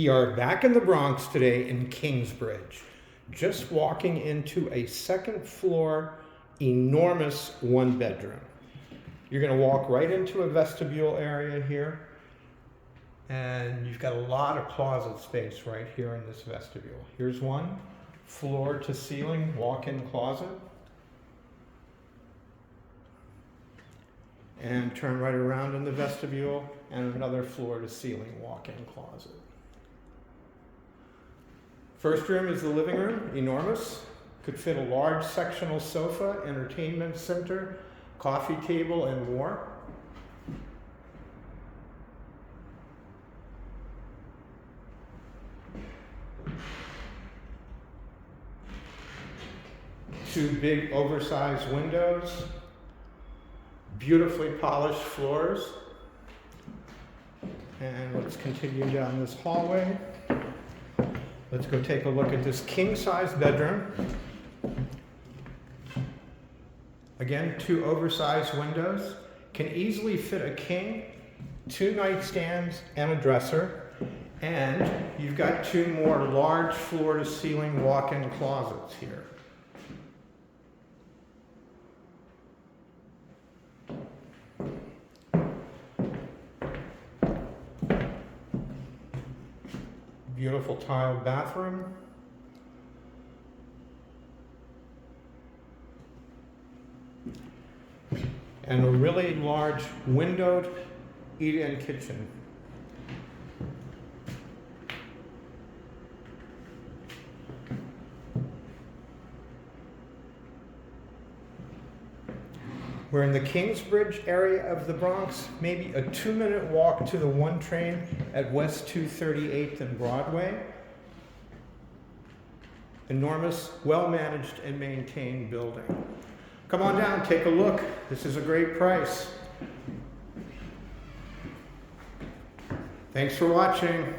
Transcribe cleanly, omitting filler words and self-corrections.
We are back in the Bronx today in Kingsbridge, just walking into a second floor, enormous one bedroom. You're going to walk right into a vestibule area here, and you've got a lot of closet space right here in this vestibule. Here's one, floor to ceiling walk-in closet. And turn right around in the vestibule, and another floor to ceiling walk-in closet. First room is the living room, enormous. Could fit a large sectional sofa, entertainment center, coffee table, and more. Two big oversized windows, beautifully polished floors. And let's continue down this hallway. Let's go take a look at this king-size bedroom. Again, two oversized windows. Can easily fit a king, two nightstands, and a dresser. And you've got two more large floor-to-ceiling walk-in closets here. Beautiful tiled bathroom. And a really large windowed eat-in kitchen. We're in the Kingsbridge area of the Bronx, maybe a 2-minute walk to the 1 train at West 238th and Broadway. Enormous, well-managed and maintained building. Come on down, take a look. This is a great price. Thanks for watching.